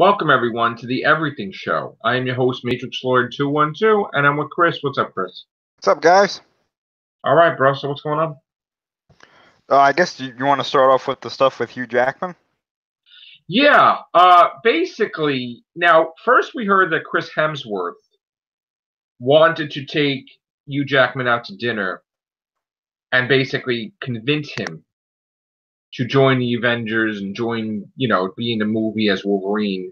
Welcome everyone to the Everything Show. I am your host, Matrix Lord 212, and I'm with Chris. What's up, Chris? What's up, guys? All right, bro. So what's going on? I guess you want to start off with the stuff with Hugh Jackman? Yeah. Basically, now first we heard that Chris Hemsworth wanted to take Hugh Jackman out to dinner and basically convince him to join the Avengers and join, be in the movie as Wolverine.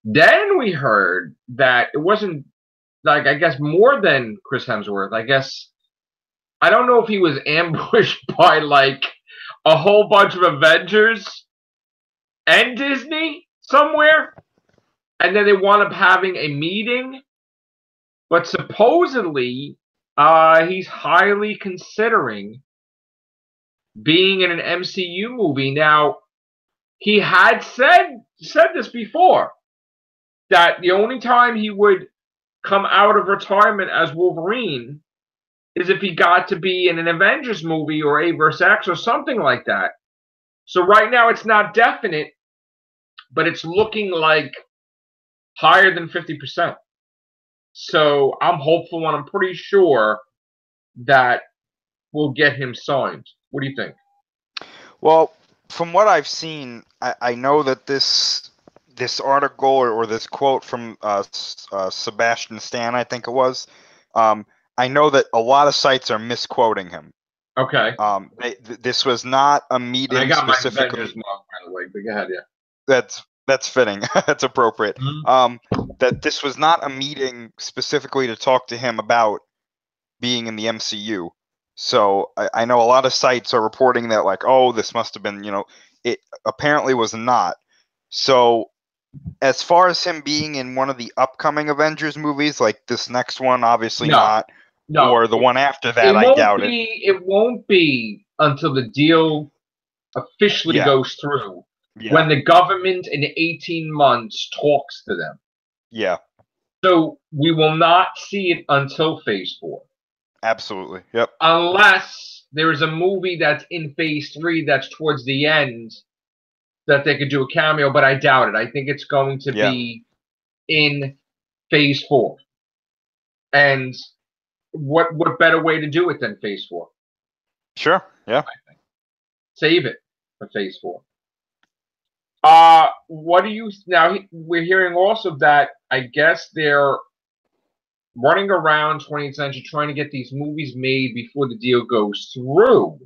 Then we heard that it wasn't I guess more than Chris Hemsworth. I don't know if he was ambushed by a whole bunch of Avengers and Disney somewhere, and then they wound up having a meeting. But supposedly, he's highly considering being in an MCU movie. Now, he had said this before, that the only time he would come out of retirement as Wolverine is if he got to be in an Avengers movie or A vs. X or something like that. So right now it's not definite, but it's looking like higher than 50%. So I'm hopeful and I'm pretty sure that we'll get him signed. What do you think? Well, from what I've seen, I know that this article or this quote from Sebastian Stan, I think it was, I know that a lot of sites are misquoting him. Okay. This was not a meeting I got specifically. my Avengers mark, by the way, but go ahead, yeah. That's fitting. That's appropriate. Mm-hmm. That this was not a meeting specifically to talk to him about being in the MCU. So I know a lot of sites are reporting that this must have been, it apparently was not. So as far as him being in one of the upcoming Avengers movies, like this next one, obviously not. No. Or the one after that, I doubt it. It won't be until the deal officially goes through. Yeah. When the government in 18 months talks to them. Yeah. So we will not see it until Phase 4. Absolutely. Yep. Unless there is a movie that's in Phase 3 that's towards the end that they could do a cameo, but I doubt it. I think it's going to be in Phase 4. And what better way to do it than Phase 4? Sure. Yeah. Save it for Phase 4. What do you now? We're hearing also that I guess they're running around 20th Century trying to get these movies made before the deal goes through.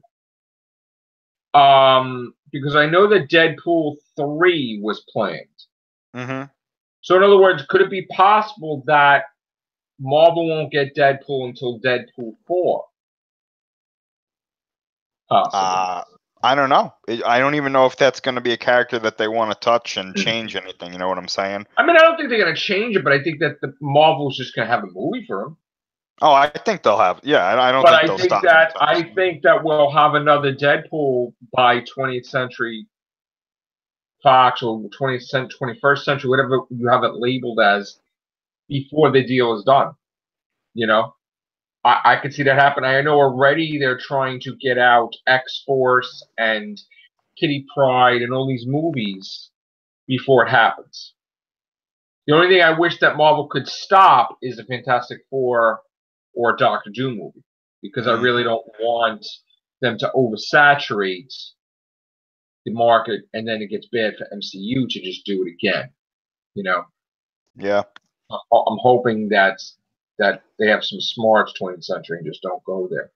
Because I know that Deadpool 3 was planned. Mm-hmm. So in other words, could it be possible that Marvel won't get Deadpool until Deadpool 4? Possibly. I don't know. I don't even know if that's going to be a character that they want to touch and change anything. You know what I'm saying? I mean, I don't think they're going to change it, but I think that the Marvel's just going to have a movie for him. Oh, I think they'll have. Yeah, I don't think they'll stop. I think that we'll have another Deadpool by 20th Century Fox or 21st Century, whatever you have it labeled as, before the deal is done. You know? I could see that happen. I know already they're trying to get out X-Force and Kitty Pryde and all these movies before it happens. The only thing I wish that Marvel could stop is a Fantastic Four or a Doctor Doom movie, because I really don't want them to oversaturate the market and then it gets bad for MCU to just do it again. You know? Yeah. I'm hoping that they have some smarts 20th century and just don't go there.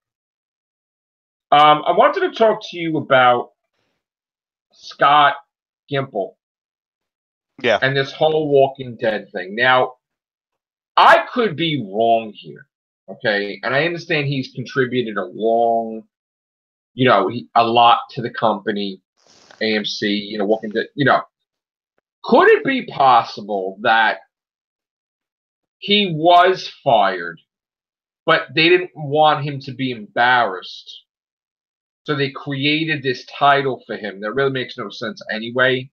I wanted to talk to you about Scott Gimple. Yeah. And this whole Walking Dead thing. Now, I could be wrong here, okay? And I understand he's contributed a lot to the company, AMC, Walking Dead, Could it be possible that he was fired, but they didn't want him to be embarrassed? So they created this title for him that really makes no sense anyway.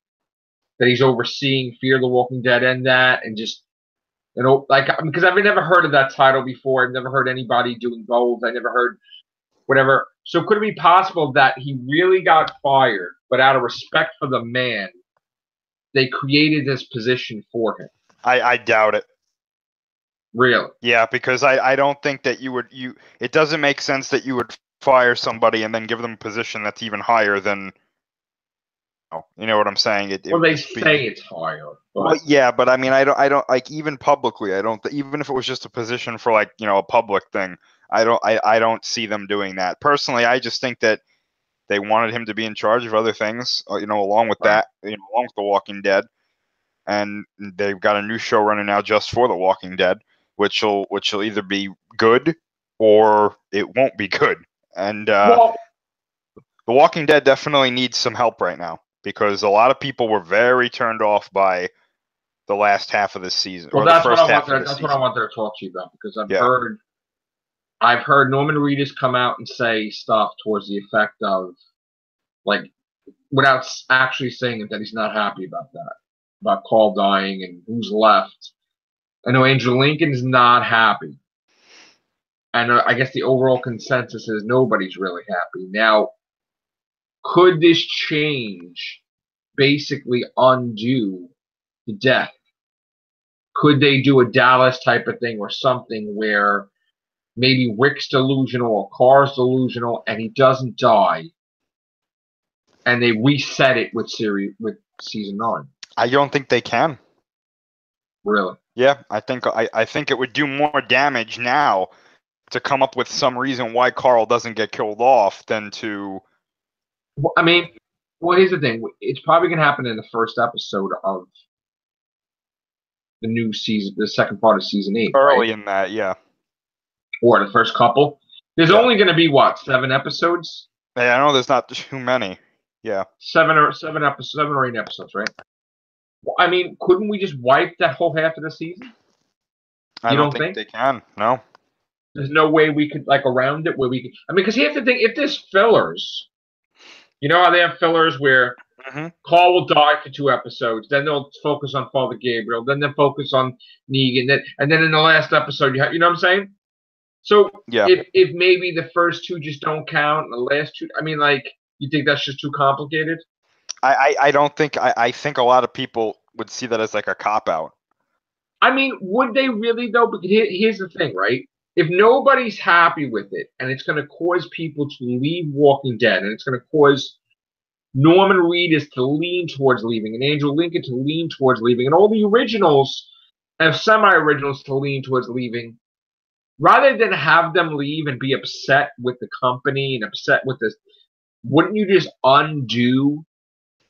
That he's overseeing Fear the Walking Dead and that, and just, because I've never heard of that title before. I've never heard anybody doing both. I never heard whatever. So could it be possible that he really got fired, but out of respect for the man, they created this position for him. I doubt it. Really? Yeah, because I don't think that it doesn't make sense that you would fire somebody and then give them a position that's even higher than, you know what I'm saying? Well, they say it's higher. But... Well, yeah, but I mean, I don't like, even publicly, I don't, even if it was just a position for, like, a public thing, I don't see them doing that. Personally, I just think that they wanted him to be in charge of other things, along with that, along with The Walking Dead. And they've got a new show running now just for The Walking Dead, which will either be good or it won't be good. And The Walking Dead definitely needs some help right now, because a lot of people were very turned off by the last half of this season, or the first half of this season. That's what I wanted to talk to you about, because I've heard Norman Reedus come out and say stuff towards the effect of, like, without actually saying it, that he's not happy about that, about Carl dying and who's left. I know Andrew Lincoln's not happy. And I guess the overall consensus is nobody's really happy. Now, could this change basically undo the death? Could they do a Dallas type of thing or something where maybe Rick's delusional or Carl's delusional and he doesn't die, and they reset it with season 9? I don't think they can. Really? Yeah, I think it would do more damage now to come up with some reason why Carl doesn't get killed off than to... Well, I mean, here's the thing. It's probably going to happen in the first episode of the new season, the second part of season 8. Early in that, yeah. Or the first couple. There's only going to be, 7 episodes? Yeah, I know there's not too many. Yeah. 7 or 8 episodes, right? Well, I mean, couldn't we just wipe that whole half of the season? I don't think they can. No. There's no way we could, like, around it where we could. I mean, because you have to think, if there's fillers, you know how they have fillers where Carl will die for 2 episodes, then they'll focus on Father Gabriel, then they'll focus on Negan, and then in the last episode, you know what I'm saying? So if maybe the first 2 just don't count, and the last 2, I mean, like, you think that's just too complicated? I don't think, I think a lot of people would see that as like a cop-out. I mean, would they really, though? Because here's the thing, right? If nobody's happy with it, and it's going to cause people to leave Walking Dead, and it's going to cause Norman Reedus to lean towards leaving, and Andrew Lincoln to lean towards leaving, and all the originals and semi-originals to lean towards leaving, rather than have them leave and be upset with the company and upset with this, wouldn't you just undo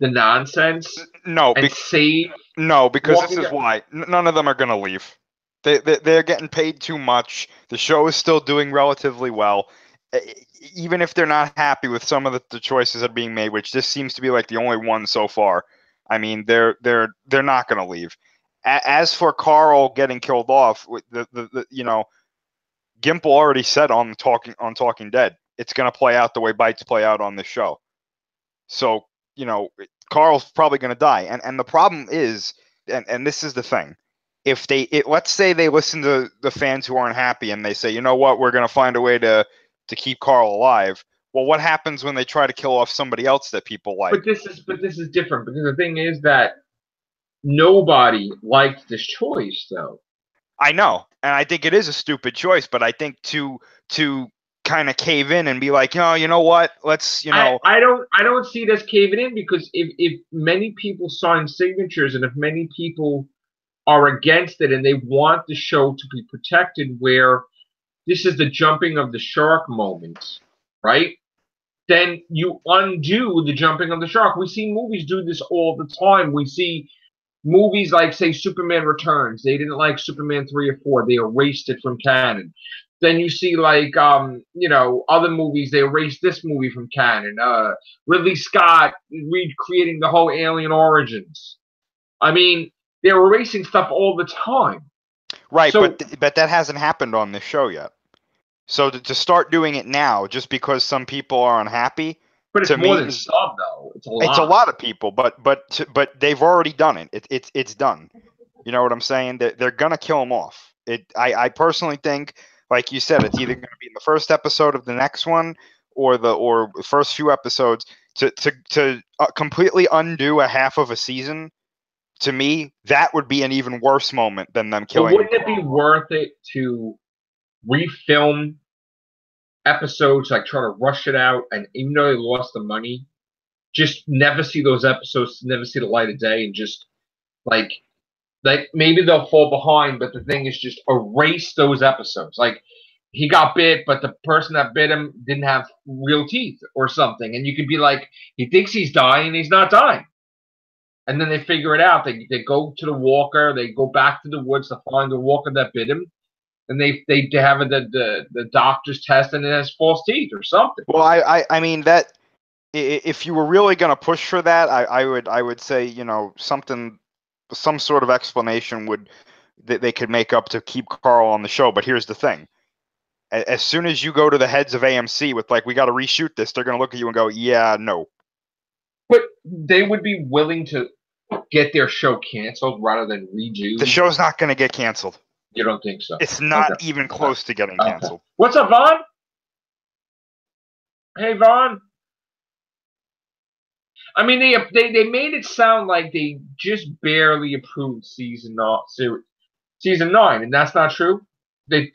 the nonsense? No, and save? No, because this is why. None of them are going to leave. They're getting paid too much. The show is still doing relatively well. Even if they're not happy with some of the choices that are being made, which this seems to be like the only one so far, I mean, they're not going to leave. As for Carl getting killed off, Gimple already said on Talking Dead, it's going to play out the way bites play out on this show. So, Carl's probably going to die. And the problem is, and this is the thing, let's say they listen to the fans who aren't happy and they say, you know what, we're going to find a way to keep Carl alive. Well, what happens when they try to kill off somebody else that people like? But this is different, because the thing is that nobody liked this choice, though. I know, and I think it is a stupid choice, but I think to kind of cave in and be like, you know what, let's, I don't see it as caving in, because if many people sign signatures and if many people are against it and they want the show to be protected, where this is the jumping of the shark moment, right? Then you undo the jumping of the shark. We see movies do this all the time. We see movies like, say, Superman Returns. They didn't like Superman 3 or 4. They erased it from canon. Then you see, like, other movies, they erased this movie from canon. Ridley Scott recreating the whole Alien Origins. I mean, they're erasing stuff all the time. Right, so, but that hasn't happened on this show yet. So to start doing it now, just because some people are unhappy, but it's more than some, though. It's a lot. It's a lot of people, but they've already done it. It's done. You know what I'm saying? They're gonna kill him off. I personally think, like you said, it's either gonna be in the first episode of the next one or the first few episodes to completely undo a half of a season. to me, that would be an even worse moment than them But killing. wouldn't it be worth it to refilm episodes, like try to rush it out, and even though they lost the money, just never see those episodes, never see the light of day, and just like maybe they'll fall behind, but the thing is just erase those episodes. Like he got bit, but the person that bit him didn't have real teeth or something, and you could be like, he thinks he's dying, he's not dying. And then they figure it out. They go to the walker, they go back to the woods to find the walker that bit him, and they have the doctor's test, and it has false teeth or something. Well, I mean that if you were really going to push for that, I would say, you know, some sort of explanation that they could make up to keep Carl on the show. But here's the thing: as soon as you go to the heads of AMC with like, we got to reshoot this, they're going to look at you and go, yeah, no. But they would be willing to get their show canceled rather than redo. The show's not going to get canceled. You don't think so? It's not even close to getting canceled. What's up, Vaughn? Hey, Vaughn. I mean, they made it sound like they just barely approved season 9, and that's not true. They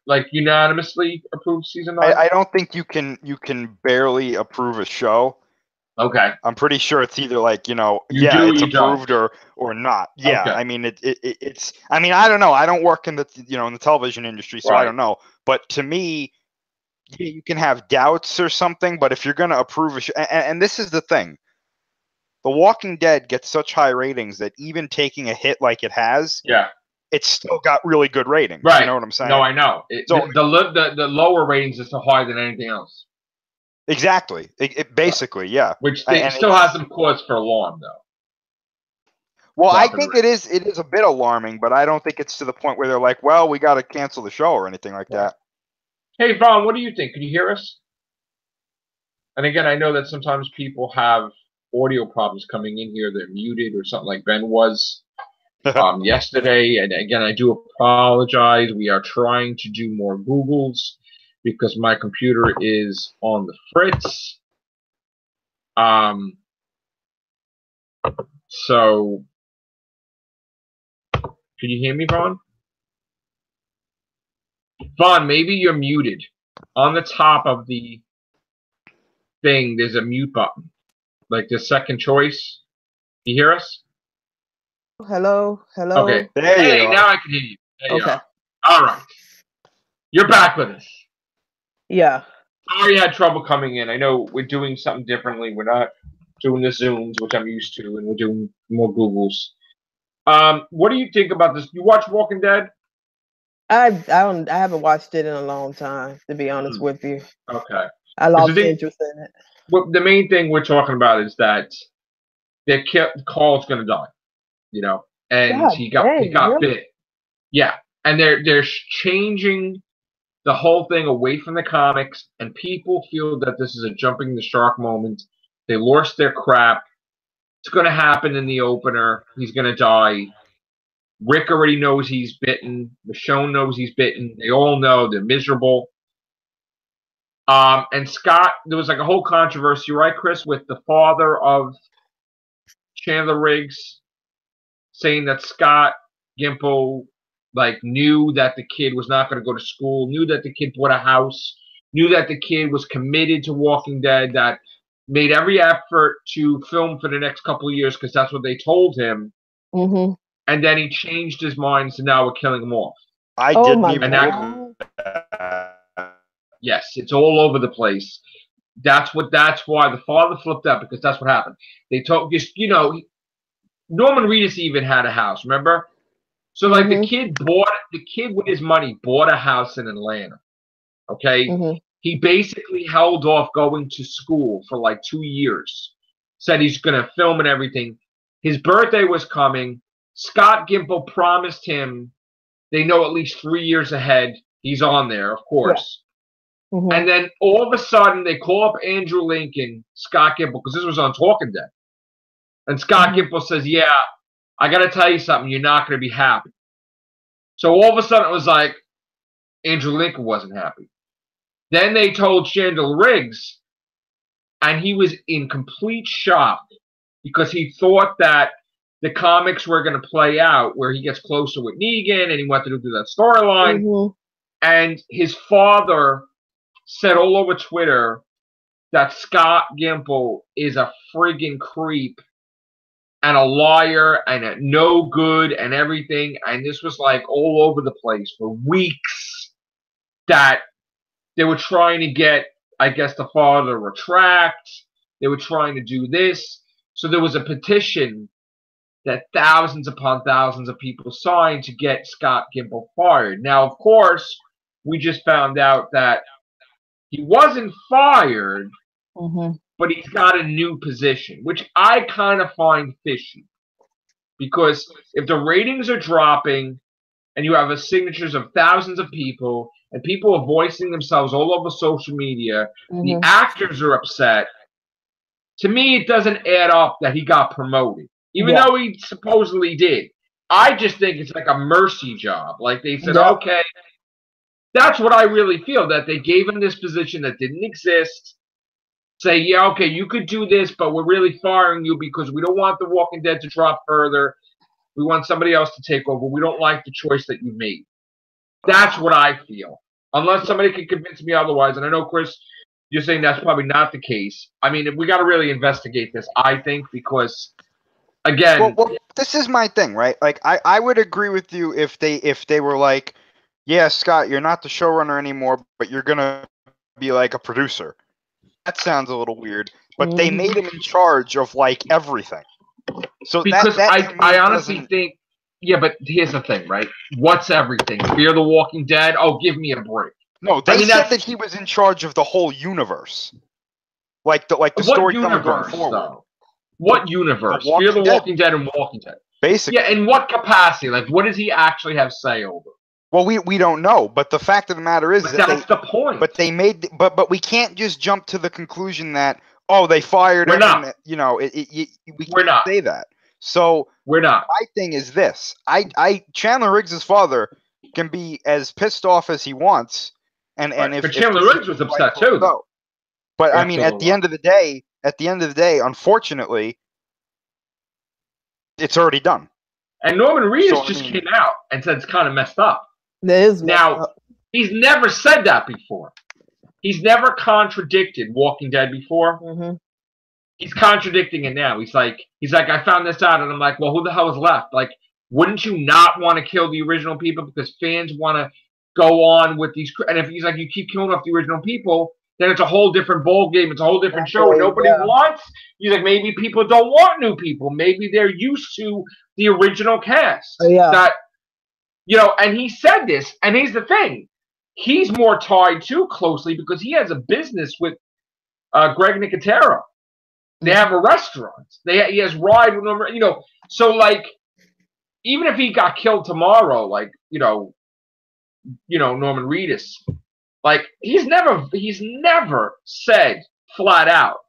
like unanimously approved season 9. I don't think you can barely approve a show. Okay. I'm pretty sure it's either like, you know, it's approved or not. Yeah. Okay. I mean, it's. I mean, I don't know. I don't work in the in the television industry, so right. I don't know. But to me, yeah, you can have doubts or something. But if you're going to approve a show, and this is the thing, The Walking Dead gets such high ratings that even taking a hit like it has, it's still got really good ratings. Right. You know what I'm saying? No, I know. The lower ratings is so higher than anything else. Exactly. It basically, yeah. Which still has some cause for alarm, though. Well, I think it is a bit alarming, but I don't think it's to the point where they're like, well, we got to cancel the show or anything like that. Hey, Vaughn, what do you think? Can you hear us? And again, I know that sometimes people have audio problems coming in here. They're muted or something like Ben was yesterday. And again, I do apologize. We are trying to do more Googles because my computer is on the fritz. So, can you hear me, Vaughn? Vaughn, maybe you're muted. On the top of the thing, there's a mute button. Like the second choice. You hear us? Hello? Hello? Okay. There you are. Now I can hear you. There okay. You all right. You're back with us. Yeah. Sorry you had trouble coming in. I know we're doing something differently. We're not doing the Zooms, which I'm used to, and we're doing more Googles. What do you think about this? You watch Walking Dead? I haven't watched it in a long time, to be honest with you. Okay. I lost interest in it. Well, the main thing we're talking about is that Carl's going to die, and God, he got bit. Yeah, and they're changing the whole thing away from the comics, and people feel that this is a jumping the shark moment. They lost their crap. It's going to happen in the opener. He's going to die. Rick already knows he's bitten. Michonne knows he's bitten. They all know they're miserable. And Scott, there was like a whole controversy, right, Chris, with the father of Chandler Riggs saying that Scott Gimple knew that the kid was not going to go to school, knew that the kid bought a house, knew that the kid was committed to Walking Dead, that made every effort to film for the next couple of years because that's what they told him. Mm-hmm. And then he changed his mind, so now we're killing him off. I didn't even. Yes, it's all over the place. That's why the father flipped out, because that's what happened. They told Norman Reedus even had a house, remember? So the kid with his money bought a house in Atlanta. Okay? Mm-hmm. He basically held off going to school for 2 years. Said he's gonna film and everything. His birthday was coming. Scott Gimple promised him they know at least 3 years ahead he's on there, of course. Yeah. Mm-hmm. And then all of a sudden they call up Andrew Lincoln, Scott Gimple, because this was on Talking Dead. And Scott Gimple says, yeah, I got to tell you something. You're not going to be happy. So all of a sudden it was like Andrew Lincoln wasn't happy. Then they told Chandler Riggs, and he was in complete shock because he thought that the comics were going to play out, where he gets closer with Negan and he wanted to do that storyline. Mm-hmm. And his father said all over Twitter that Scott Gimple is a friggin' creep and a liar and a no good and everything. And this was like all over the place for weeks, that they were trying to get, I guess, the father to retract. They were trying to do this. So there was a petition that thousands upon thousands of people signed to get Scott Gimple fired. Now, of course, we just found out that he wasn't fired, but he's got a new position, which I kind of find fishy. Because if the ratings are dropping and you have signatures of thousands of people and people are voicing themselves all over social media, the actors are upset. To me, it doesn't add up that he got promoted, even though he supposedly did. I just think it's like a mercy job. Like they said, okay, that's what I really feel, that they gave him this position that didn't exist. Say, yeah, okay, you could do this, but we're really firing you because we don't want The Walking Dead to drop further. We want somebody else to take over. We don't like the choice that you made. That's what I feel. Unless somebody can convince me otherwise. And I know, Chris, you're saying that's probably not the case. I mean, we got to really investigate this, I think, because, again... Well, this is my thing, right? Like, I would agree with you if they were like, yeah, Scott, you're not the showrunner anymore, but you're going to be like a producer. That sounds a little weird. But they made him in charge of, like, everything. So because that I honestly think... Yeah, but here's the thing, right? What's everything? Fear the Walking Dead? Oh, give me a break. No, they said that he was in charge of the whole universe. Like the story going forward. Though? What universe? Fear the Walking Dead and Walking Dead. Basically. Yeah, in what capacity? Like, what does he actually have say over? Well, we don't know, but the fact of the matter is that's the point. But they made, but we can't just jump to the conclusion that they fired him. Not. And, we can't say that. So we're not. My thing is this: Chandler Riggs' father can be as pissed off as he wants, and but Chandler Riggs was upset too. Though. But I mean, at the end of the day, unfortunately, it's already done. And Norman Reedus just came out and said it's kind of messed up. He's never said that before. He's never contradicted Walking Dead before. He's contradicting it now. He's like, I found this out, and I'm like, well, who the hell is left? Like, wouldn't you not want to kill the original people because fans want to go on with these? And if he's like, you keep killing off the original people, then it's a whole different ball game. It's a whole different show, and nobody wants. He's like, maybe people don't want new people. Maybe they're used to the original cast. That, and he said this, and here's the thing: he's more tied too closely because he has a business with Greg Nicotero. They have a restaurant. He has ride with them, So like, even if he got killed tomorrow, like Norman Reedus, like he's never said flat out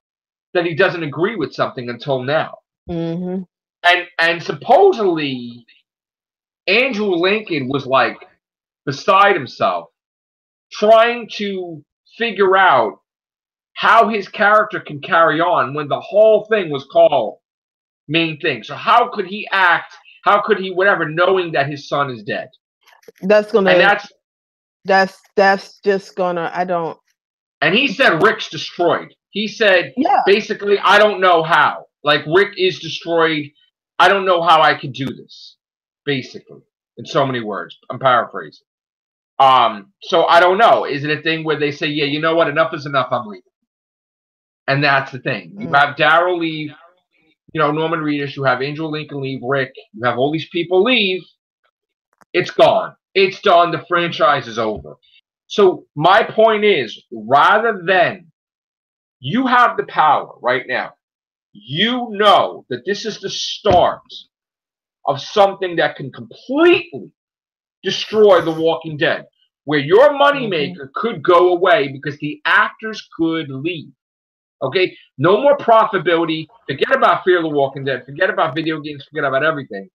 that he doesn't agree with something until now. And supposedly Andrew Lincoln was like beside himself, trying to figure out how his character can carry on when the whole thing was called main thing. So how could he act? How could he whatever, knowing that his son is dead? That's just gonna. I don't. And he said Rick's destroyed. He said basically, I don't know how. Like Rick is destroyed. I don't know how I could do this. Basically, in so many words, I'm paraphrasing. So I don't know. Is it a thing where they say, yeah, you know what, enough is enough, I'm leaving? And that's the thing. You have Daryl leave, Norman Reedus, you have Andrew Lincoln leave, Rick, you have all these people leave. It's gone. It's done. The franchise is over. So my point is, rather than you have the power right now, you know that this is the start of something that can completely destroy The Walking Dead, where your moneymaker could go away because the actors could leave. Okay? No more profitability. Forget about Fear the Walking Dead. Forget about video games. Forget about everything.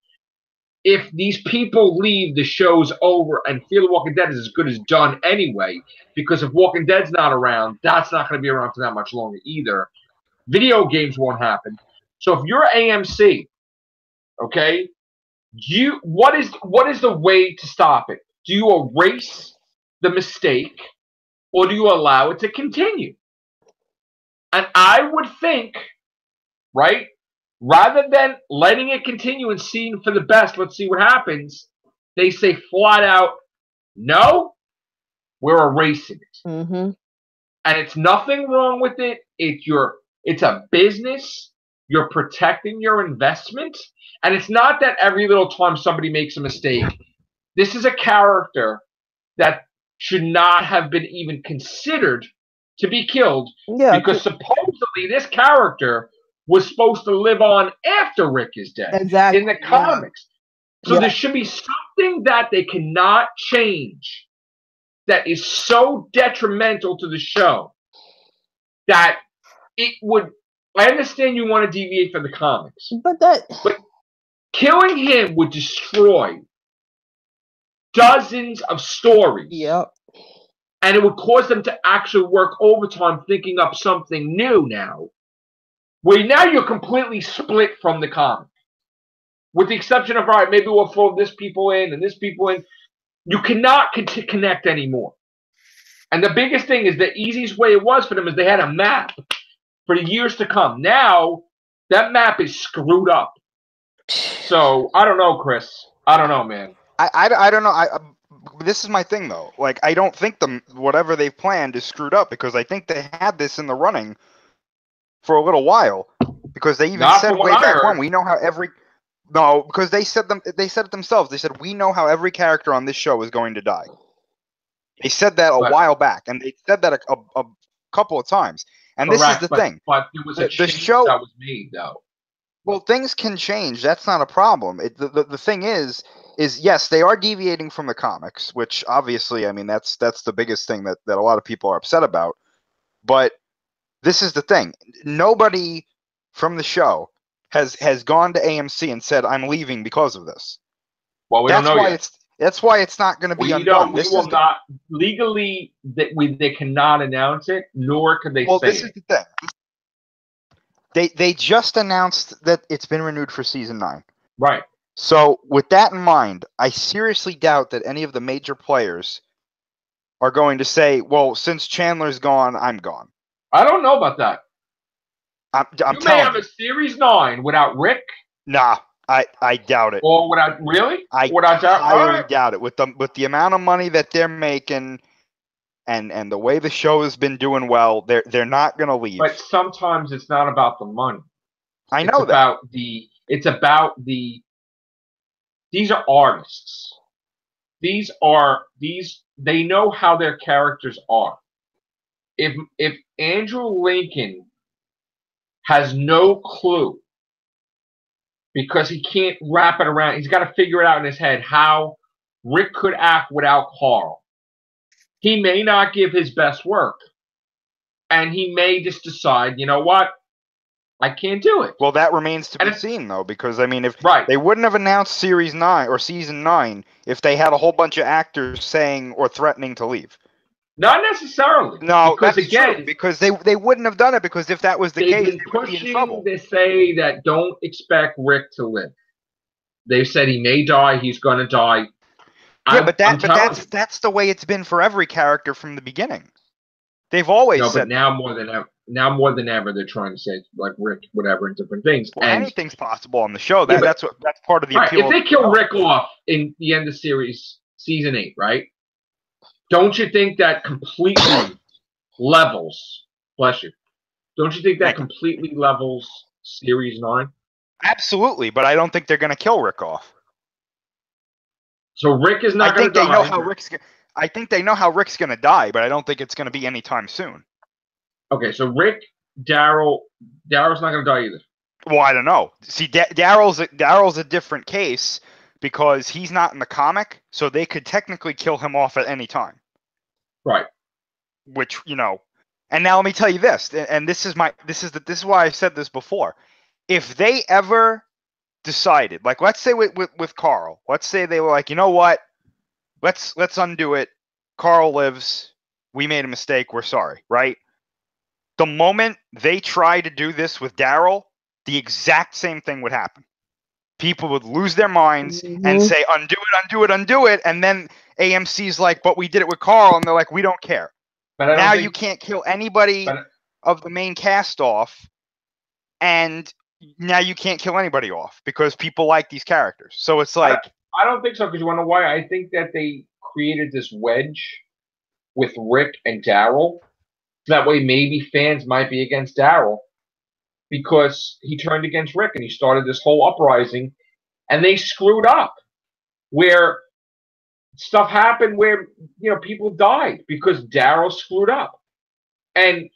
If these people leave, the show's over, and Fear the Walking Dead is as good as done anyway, because if Walking Dead's not around, that's not going to be around for that much longer either. Video games won't happen. So if you're AMC, Okay? What is the way to stop it? Do you erase the mistake or do you allow it to continue? And I would think, right, rather than letting it continue and seeing for the best, let's see what happens, they say flat out, no, we're erasing it. Mm-hmm. And it's nothing wrong with it. It's a business. You're protecting your investment. And it's not that every little time somebody makes a mistake. This is a character that should not have been even considered to be killed Yeah. because supposedly this character was supposed to live on after Rick is dead Exactly. in the comics. So Yeah. there should be something that they cannot change that is so detrimental to the show that it would. I understand you want to deviate from the comics, But killing him would destroy dozens of stories. Yep. And it would cause them to actually work overtime thinking up something new now. Where now you're completely split from the comic. With the exception of, all right, maybe we'll throw this people in and this people in. You cannot connect anymore. And the biggest thing is the easiest way it was for them is they had a map for the years to come. Now, that map is screwed up. So, I don't know, Chris. I don't know, man. I don't know. This is my thing, though. Like, I don't think whatever they've planned is screwed up because I think they had this in the running for a little while because they even said way back when, we know how no, because they said it themselves. They said, we know how every character on this show is going to die. They said that a while back, and they said that a couple of times. And correct, this is the thing. But there was a change that was made, though. Well, things can change. That's not a problem. The thing is yes, they are deviating from the comics, which obviously, I mean, that's the biggest thing that a lot of people are upset about. But this is the thing. Nobody from the show has gone to AMC and said, I'm leaving because of this. Well, we don't know yet. That's why it's not going to be undone. We will not legally. They cannot announce it, nor can they say it. Well, this is the thing. They just announced that it's been renewed for season 9. Right. So with that in mind, I seriously doubt that any of the major players are going to say, "Well, since Chandler's gone, I'm gone." I don't know about that. I'm you may have a series 9 without Rick. Nah. I doubt it. Or without really? I highly doubt it. With the amount of money that they're making, and the way the show has been doing well, they're not going to leave. But sometimes it's not about the money. I know It's about the. These are artists. They know how their characters are. If Andrew Lincoln has no clue. Because he can't wrap it around. He's got to figure it out in his head how Rick could act without Carl. He may not give his best work. And he may just decide, you know what? I can't do it. Well, that remains to be seen, though, because, I mean, if they wouldn't have announced Series 9 or Season 9 if they had a whole bunch of actors saying or threatening to leave. Not necessarily. No, because again, true, because they wouldn't have done it because if that was the case, they would be in trouble. They say that don't expect Rick to live. They said he may die. He's going to die. Yeah, but that's the way it's been for every character from the beginning. They've always said. But now more than ever, they're trying to say like Rick, whatever, and different things. Well, anything's possible on the show. That's part of the appeal. If they kill Rick off in the end of season 8, right? Don't you think that completely levels? Bless you. Don't you think that completely levels Series 9? Absolutely, but I don't think they're going to kill Rick off. So Rick is not going to die. I think they know how Rick's going to die, but I don't think it's going to be anytime soon. Okay, so Daryl's not going to die either. Well, I don't know. See, Daryl's a different case because he's not in the comic, so they could technically kill him off at any time. Right. Which, and now let me tell you this, and this is why I've said this before. If they ever decided, like let's say with Carl, let's say they were like, you know what? Let's undo it. Carl lives. We made a mistake. We're sorry, right? The moment they try to do this with Daryl, the exact same thing would happen. people would lose their minds and say, undo it, undo it, undo it. And then AMC's like, but we did it with Carl. And they're like, we don't care. But Now you can't kill anybody but- of the main cast off. And now you can't kill anybody off because people like these characters. So it's like... I don't think so, because you want to know why? I think that they created this wedge with Rick and Daryl. That way maybe fans might be against Daryl because he turned against Rick and he started this whole uprising, and they screwed up where stuff happened where, you know, people died because Daryl screwed up. And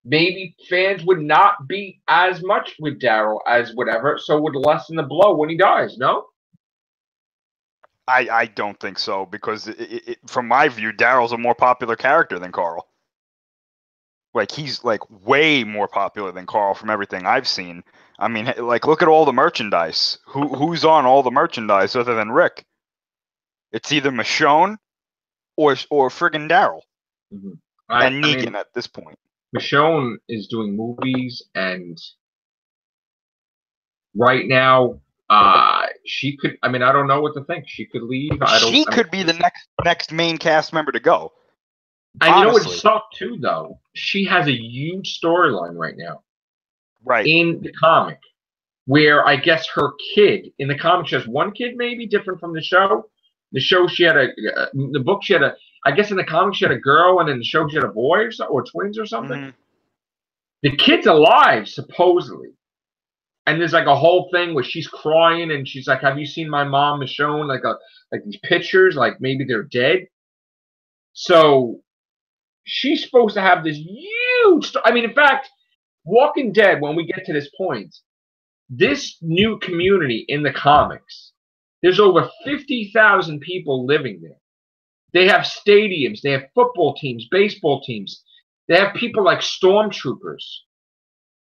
maybe fans would not be as much with Daryl as whatever, so it would lessen the blow when he dies, no? I don't think so, because from my view, Daryl's a more popular character than Carl. Like, he's like way more popular than Carl from everything I've seen. I mean, like, look at all the merchandise. Who's on all the merchandise other than Rick? It's either Michonne or friggin' Daryl. Mm-hmm. And Negan at this point. Michonne is doing movies, and right now, she could. I mean, I don't know what to think. She could leave. She could be the next main cast member to go. And honestly. You know what sucked too, though? She has a huge storyline right now, right, in the comic, where I guess her kid in the comic, she has one kid, maybe different from the show. The show she had the book she had I guess in the comic she had a girl, and in the show she had a boy or twins or something. Mm-hmm. The kid's alive, supposedly. And there's like a whole thing where she's crying and she's like, "Have you seen my mom?" Michonne, like these pictures, like maybe they're dead. So she's supposed to have this huge. I mean, in fact, Walking Dead. When we get to this point, this new community in the comics, there's over 50,000 people living there. They have stadiums. They have football teams, baseball teams. They have people like stormtroopers.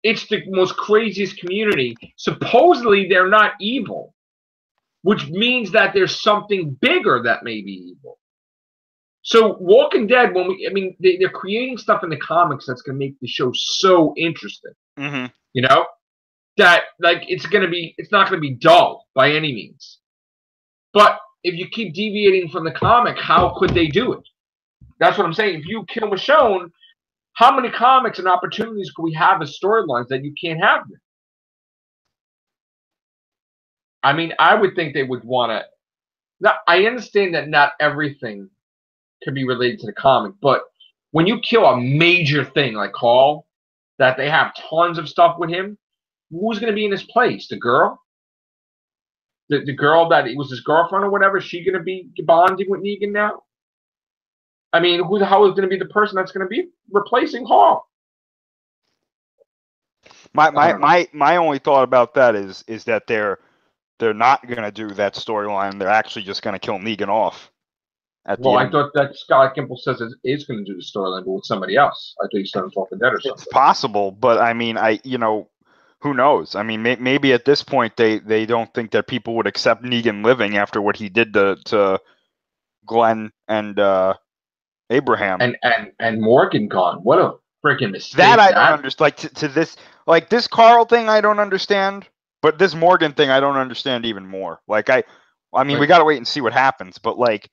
It's the most craziest community. Supposedly, they're not evil, which means that there's something bigger that may be evil. So, Walking Dead, they're creating stuff in the comics that's going to make the show so interesting. Mm-hmm. You know, that like it's not going to be dull by any means. But if you keep deviating from the comic, how could they do it? That's what I'm saying. If you kill Michonne, how many comics and opportunities could we have as storylines that you can't have them? I mean, I would think they would want to. Now, I understand that not everything can be related to the comic, but when you kill a major thing like Carl, that they have tons of stuff with him, who's going to be in his place? The girl? The girl that it was his girlfriend or whatever, is she going to be bonding with Negan now? I mean, who the hell is going to be the person that's going to be replacing Carl? My only thought about that is that they're not going to do that storyline. They're actually just going to kill Negan off. Well, I thought that Scott Gimple says it is going to do the storyline, but with somebody else. I thought he started Talking Dead or something. It's possible, but I mean, who knows? I mean, maybe at this point they don't think that people would accept Negan living after what he did to Glenn and Abraham and Morgan gone. What a freaking mistake! That I don't understand. Like to this, like this Carl thing, I don't understand. But this Morgan thing, I don't understand even more. Like I mean, we gotta wait and see what happens. But like,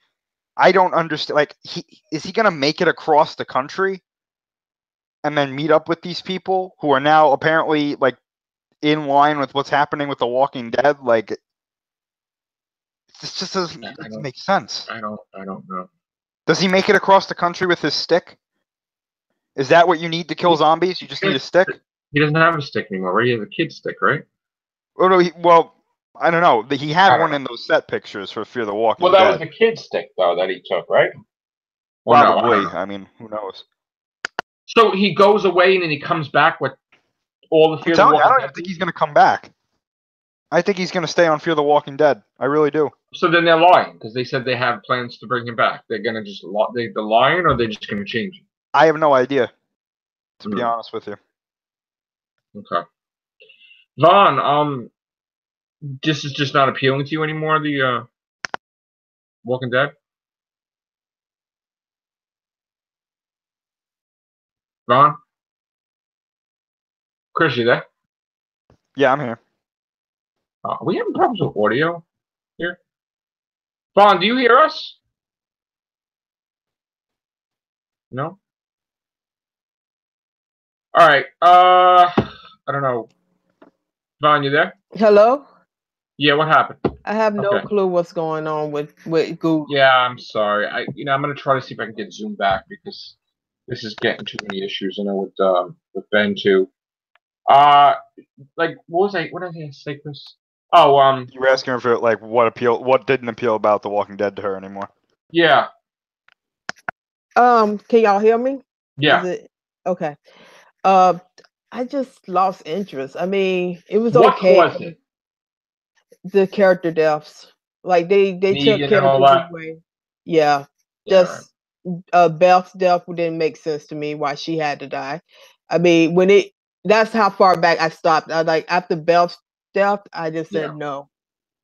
I don't understand. Like, is he gonna make it across the country and then meet up with these people who are now apparently like in line with what's happening with The Walking Dead? Like, it just doesn't make sense. I don't know. Does he make it across the country with his stick? Is that what you need to kill zombies? You just need a stick? He doesn't have a stick anymore, right? He has a kid stick, right? Oh no, well, I don't know. He had one in those set pictures for Fear the Walking Dead. Well, that was the kid stick, though, that he took, right? Probably. No, I mean, who knows? So he goes away and then he comes back with all the Fear the Walking Dead. I don't even think he's going to come back. I think he's going to stay on Fear the Walking Dead. I really do. So then they're lying, because they said they have plans to bring him back. They're going to just they're lying, or they're just going to change it? I have no idea, to be honest with you. Okay. Vaughn, this is just not appealing to you anymore, the Walking Dead? Vaughn? Chris, you there? Yeah, I'm here. Are we having problems with audio here? Vaughn, do you hear us? No? All right. I don't know. Vaughn, you there? Hello? Yeah, what happened? I have no Okay. clue what's going on with Google. Yeah, I'm sorry. I'm gonna try to see if I can get Zoom back because this is getting too many issues. I know with Ben too. Like what did I say, Chris? Oh, You were asking her for like what didn't appeal about The Walking Dead to her anymore. yeah. Can y'all hear me? Yeah. Is it okay? I just lost interest. I mean, it was What okay. caused it? The character deaths, like they took Negan and all characters that? away. Yeah, Yeah, right. just Beth's death didn't make sense to me. Why she had to die? I mean, that's how far back I stopped. I like after Beth's death, I just said Yeah. no.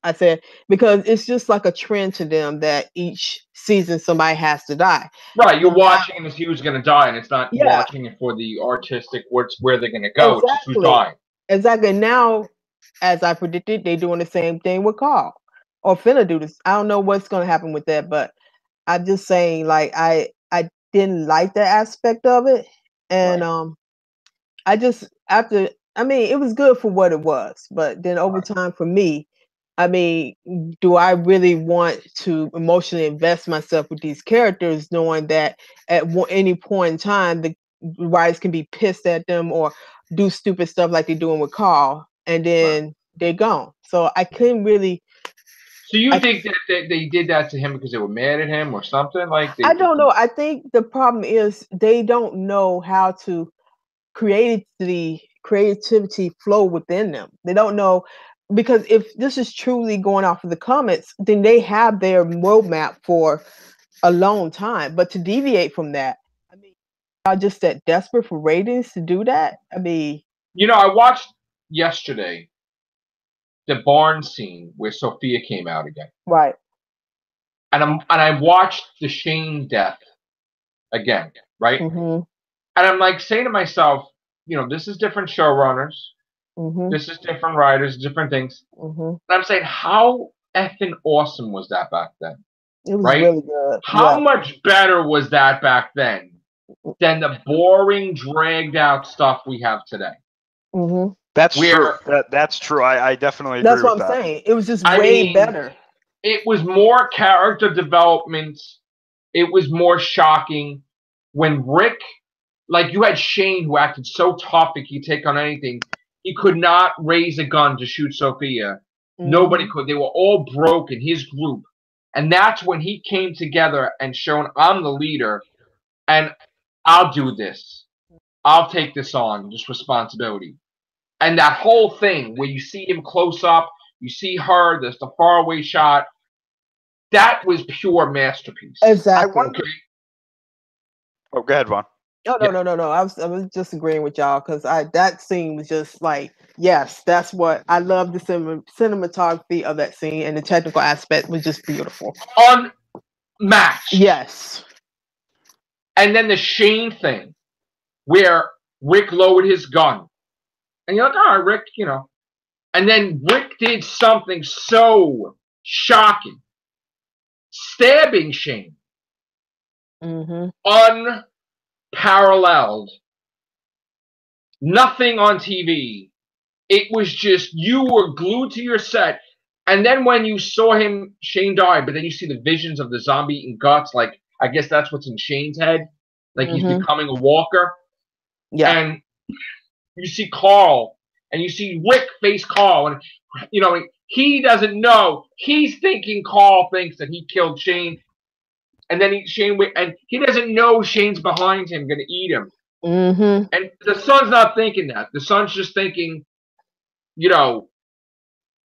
I said because it's just like a trend to them that each season somebody has to die. Right, you're But now, watching and who's gonna die, and it's not yeah, watching it for the artistic where they're gonna go. It's just who's exactly, dying. exactly. Now, as I predicted, they're doing the same thing with Carl or finna do this. I don't know what's gonna happen with that, but I'm just saying, like I didn't like that aspect of it, and Right. I just after I mean it was good for what it was, but then over time for me, I mean, do I really want to emotionally invest myself with these characters, knowing that at any point in time the writers can be pissed at them or do stupid stuff like they're doing with Carl, and Right. then they're gone. So I couldn't really. So you think that they did that to him because they were mad at him or something? Like I don't know. I think the problem is they don't know how to creativity flow within them. They don't know because if this is truly going off of the comments, then they have their roadmap for a long time. But to deviate from that, I mean, are just that desperate for ratings to do that? I mean, I watched yesterday the barn scene where Sophia came out again, right. and I watched the Shane death again, right? Mm-hmm. And I'm like saying to myself, this is different showrunners, Mm-hmm. this is different writers, different things. Mm-hmm. And I'm saying, how effing awesome was that back then? It was Right? really good. How Yeah. much better was that back then than the boring, dragged out stuff we have today? Mm-hmm. That's Where, true. That's true. I definitely agree That's what with I'm that. saying. It was just I way mean, better. it was more character development. It was more shocking when Rick, like you had Shane who acted so tough he could take on anything. He could not raise a gun to shoot Sophia. Nobody could. They were all broke in his group. And that's when he came together and shown, I'm the leader and I'll do this. I'll take this on, this responsibility. And that whole thing where you see him close up, you see her, there's the faraway shot. That was pure masterpiece. Exactly. I wonder. Oh, go ahead, Vaughn. No. I was just agreeing with y'all because that scene was just like, yes, that's what I love. The cinematography of that scene and the technical aspect was just beautiful. Unmatched. Yes. And then the Shane thing, where Rick lowered his gun, and you're like, all right, Rick, and then Rick did something so shocking, stabbing Shane, unparalleled. Nothing on TV. It was just, you were glued to your set. And then when you saw Shane died, but then you see the visions of the zombie eating guts, like, I guess that's what's in Shane's head. Like, he's becoming a walker. Yeah. And you see Carl, and you see Rick face Carl, and, he doesn't know. He's thinking Carl thinks that he killed Shane. And then he doesn't know Shane's behind him, going to eat him. Mm-hmm. And the son's not thinking that. The son's just thinking,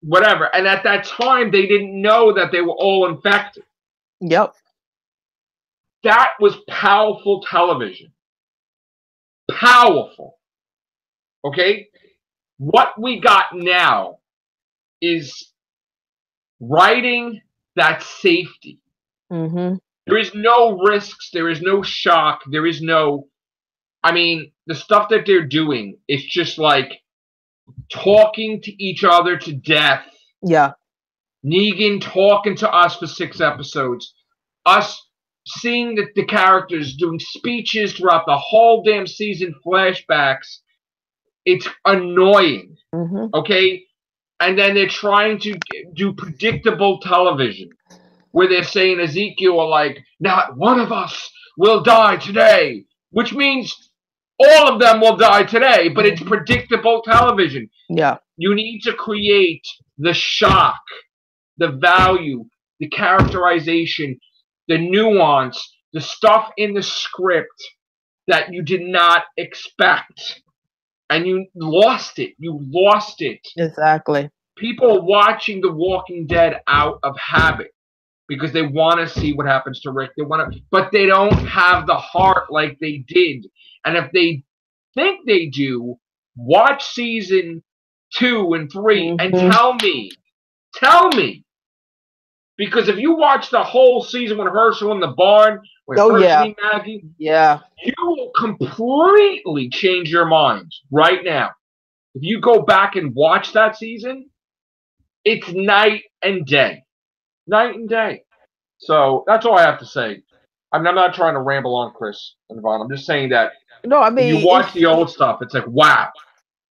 whatever. And at that time, they didn't know that they were all infected. Yep. That was powerful television. Powerful. Okay? What we got now is writing that safety. Mm-hmm. There is no risks. There is no shock. There is no... I mean, the stuff that they're doing is just like talking to each other to death Yeah. Negan talking to us for 6 episodes. Us seeing the characters doing speeches throughout the whole damn season, flashbacks. It's annoying. Mm-hmm. Okay? And then they're trying to do predictable television where they're saying Ezekiel like, not one of us will die today, which means all of them will die today, but it's predictable television. Yeah. You need to create the shock, the value, the characterization, the nuance, the stuff in the script that you did not expect. And you lost it. You lost it. Exactly. People are watching The Walking Dead out of habit because they want to see what happens to Rick. They want to, but they don't have the heart like they did. And if they think they do, watch season 2 and 3 and tell me, because if you watch the whole season with Herschel in the barn, when first meet Maggie, you will completely change your mind right now. If you go back and watch that season, it's night and day. Night and day. So that's all I have to say. I mean, I'm not trying to ramble on, Chris and Vaughn. I'm just saying that if you watch the old stuff, it's like, wow.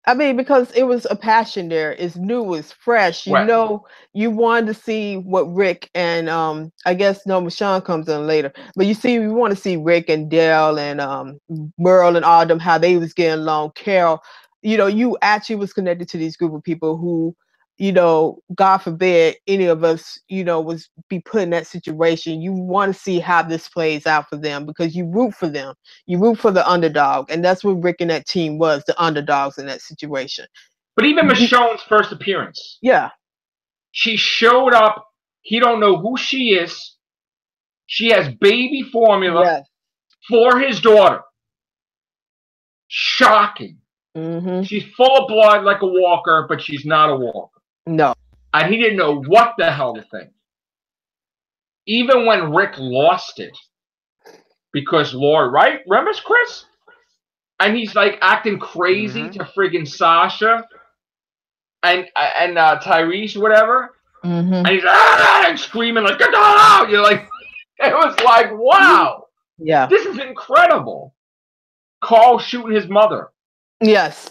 I mean, because it was a passion there. It's new, it's fresh. You know, you wanted to see what Rick and I guess Michonne comes in later. But you want to see Rick and Dale and Merle and all them, how they was getting along. Carol, you actually was connected to these group of people who, God forbid any of us, was be put in that situation. You want to see how this plays out for them because you root for them. You root for the underdog. And that's what Rick and that team was, the underdogs in that situation. But even Michonne's first appearance. Yeah. She showed up. He don't know who she is. She has baby formula for his daughter. Shocking. Mm-hmm. She's full of blood like a walker, but she's not a walker. No. And he didn't know what the hell to think. Even when Rick lost it, because Lori, right? Remember Chris? And he's like acting crazy to friggin' Sasha and Tyrese, whatever. And he's and screaming like, get the hell out! You're like, it was like, wow. Yeah. This is incredible. Carl shooting his mother. Yes,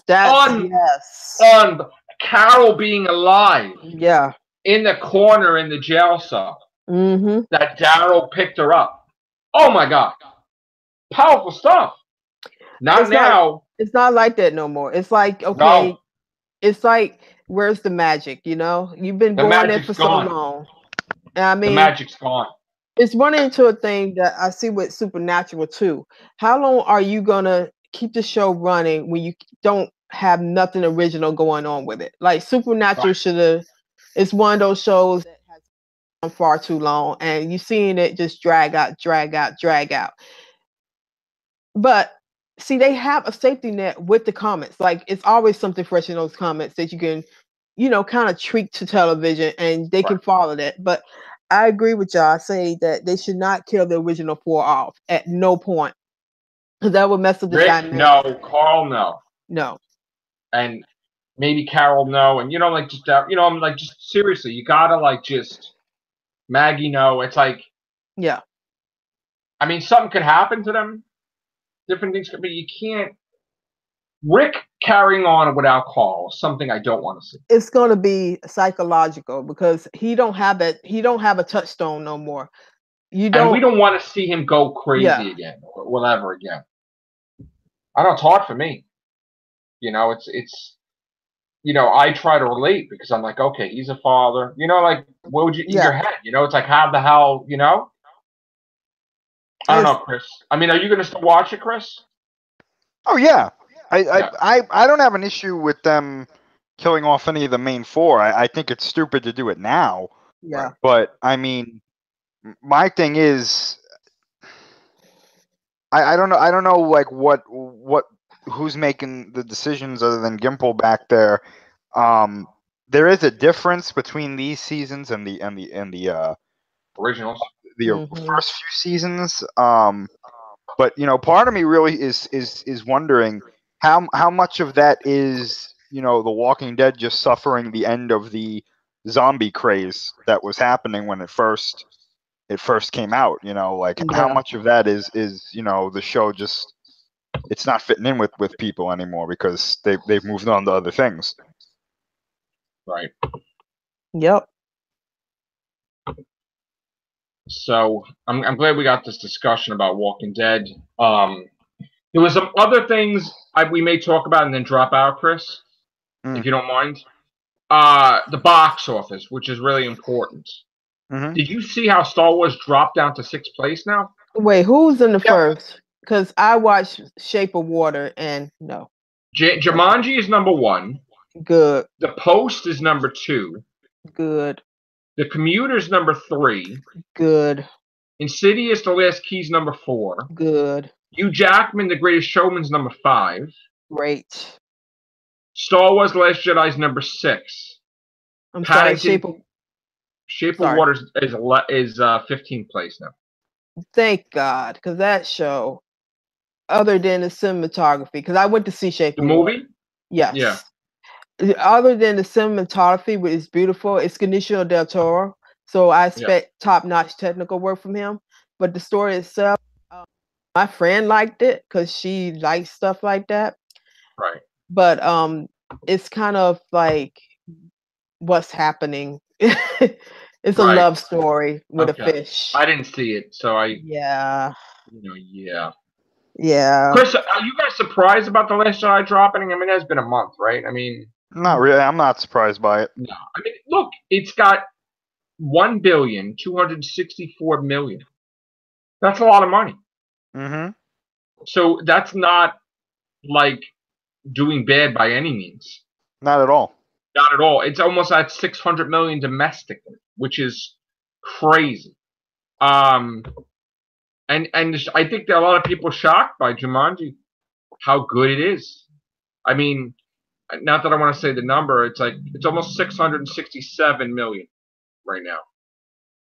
Carol being alive. Yeah. In the corner in the jail cell. Mm-hmm. That Daryl picked her up. Oh my God. Powerful stuff. It's not like that no more. It's like, okay, it's like, where's the magic? You've been going there for so long. And I mean, the magic's gone. It's running into a thing that I see with Supernatural too. How long are you gonna keep the show running when you don't have nothing original going on with it? Like Supernatural it's one of those shows that has gone far too long, and you're seeing it just drag out. But see, they have a safety net with the comments. Like it's always something fresh in those comments that you can, kind of tweak to television, and they can follow that. But I agree with y'all. I say that they should not kill the original 4 off at no point, because that would mess up the dynamic. No, Carl, no, and maybe Carol, no, and I'm like, just seriously, you gotta just Maggie, no. It's like, yeah. I mean, something could happen to them. Different things could be. You can't. Rick carrying on without Carl is something I don't want to see. It's going to be psychological because he don't have that. He don't have a touchstone no more. And we don't want to see him go crazy again or whatever again. I know it's hard for me. It's. I try to relate because I'm like, okay, he's a father. Like, what would you in your head? It's like, how the hell, I don't know, Chris. I mean, are you going to still watch it, Chris? Oh yeah. I don't have an issue with them killing off any of the main 4. I think it's stupid to do it now. Yeah. But I mean, my thing is, I don't know like what who's making the decisions other than Gimple back there. There is a difference between these seasons and the originals, the first few seasons. But part of me really is wondering how much of that is The Walking Dead just suffering the end of the zombie craze that was happening when it first came out. You know, like how much of that is you know, the show just it's not fitting in with people anymore because they've moved on to other things. Right. Yep. So I'm glad we got this discussion about Walking Dead. There was some other things we may talk about and then drop out, Chris, if you don't mind. The box office, which is really important. Did you see how Star Wars dropped down to 6th place now? Wait, who's in the first? Because I watched Shape of Water and no. Jumanji is number 1. Good. The Post is number 2. Good. The Commuter's number 3. Good. Insidious: The Last Key's number 4. Good. Hugh Jackman: The Greatest Showman's number 5. Great. Star Wars: The Last Jedi's number 6. I'm sorry, Shape of Water is 15th place now. Thank God, because that show, other than the cinematography, because I went to see Shape of Water. The movie? Yes. Yeah. Other than the cinematography, which is beautiful, it's Benicio del Toro, so I expect top-notch technical work from him. But the story itself, my friend liked it because she likes stuff like that. Right. But it's kind of like what's happening. It's a love story with a fish. I didn't see it, so yeah. Chris, are you guys surprised about The Last Jedi dropping? I mean, it's been a month, right? I mean, not really. I'm not surprised by it. No, I mean, look, it's got $1,264,000,000. That's a lot of money. So that's not like doing bad by any means. Not at all. Not at all. It's almost at $600 million domestically, which is crazy. And I think that a lot of people are shocked by Jumanji, how good it is. I mean, not that I want to say the number, it's almost 667 million right now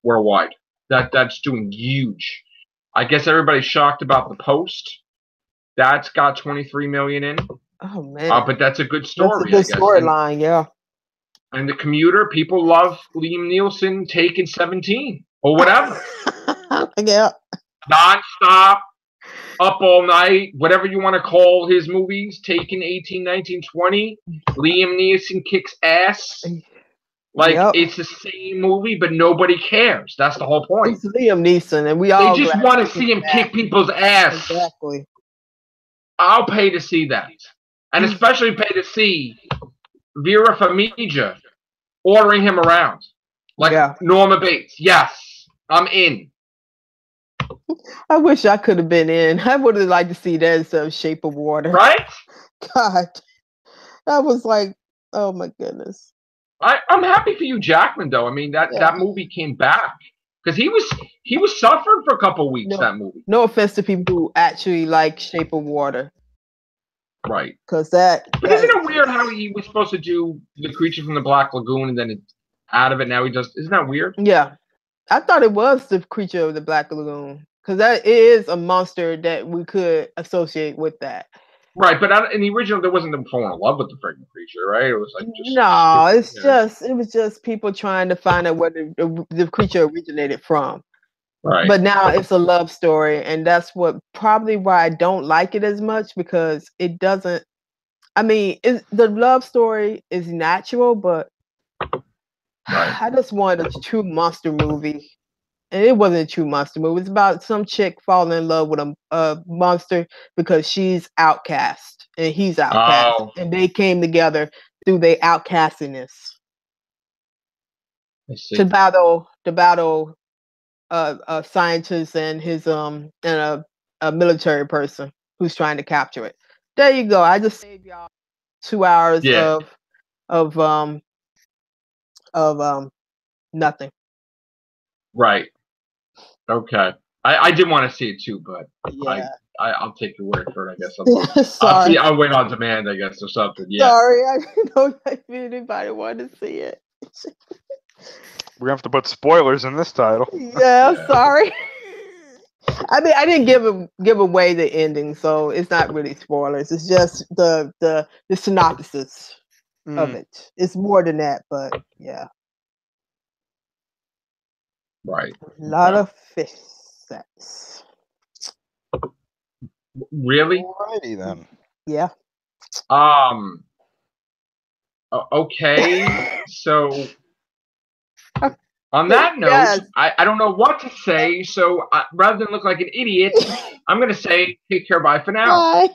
worldwide. That's doing huge. I guess everybody's shocked about The Post. That's got 23 million in. Oh man! But that's a good story. That's a good storyline, yeah. And The Commuter, people love Liam Neeson taking 17 or whatever. Yeah. Non-stop, up all night, whatever you want to call his movies, Taken 18, 19, 20. Liam Neeson kicks ass. Like, it's the same movie, but nobody cares. That's the whole point. It's Liam Neeson, and they just want to see him kick people's ass. Exactly. I'll pay to see that. And especially pay to see Vera Farmiga ordering him around. Like Norma Bates. Yes, I'm in. I wish I could have been in. I would have liked to see that instead of Shape of Water. Right? God. I was like, oh my goodness. I'm happy for you, Jackman, though. I mean, that movie came back. Because he was suffering for a couple of weeks, that movie. No offense to people who actually like Shape of Water. Right. Because that... But isn't it weird how he was supposed to do The Creature from the Black Lagoon and then it's out of it now he does... Isn't that weird? Yeah. I thought it was The Creature of the Black Lagoon. Because that is a monster that we could associate with that. Right, but in the original, there wasn't them falling in love with the freaking creature, right? It was like just... it was just people trying to find out where the creature originated from. Right. But now it's a love story, and that's probably why I don't like it as much, because it doesn't... I mean, the love story is natural, but I just wanted a true monster movie. And it wasn't a true monster movie. It's about some chick falling in love with a monster because she's outcast and he's outcast. Oh. And they came together through their outcastiness to battle a scientist and his and a military person who's trying to capture it. There you go. I just saved y'all 2 hours of nothing. Right. Okay. I did want to see it too, but I'll take your word for it, I guess. I'll wait on demand, I guess, or something. Yeah. Sorry, I don't know if anybody wanted to see it. We're gonna have to put spoilers in this title. Yeah, sorry. I mean, I didn't give away the ending, so it's not really spoilers. It's just the synopsis of it. It's more than that, but yeah. Right. A lot of fish sex. Really? Alrighty then. Yeah. Okay. So on that note, Yes. I don't know what to say. So rather than look like an idiot, I'm going to say take care. Bye for now. Bye.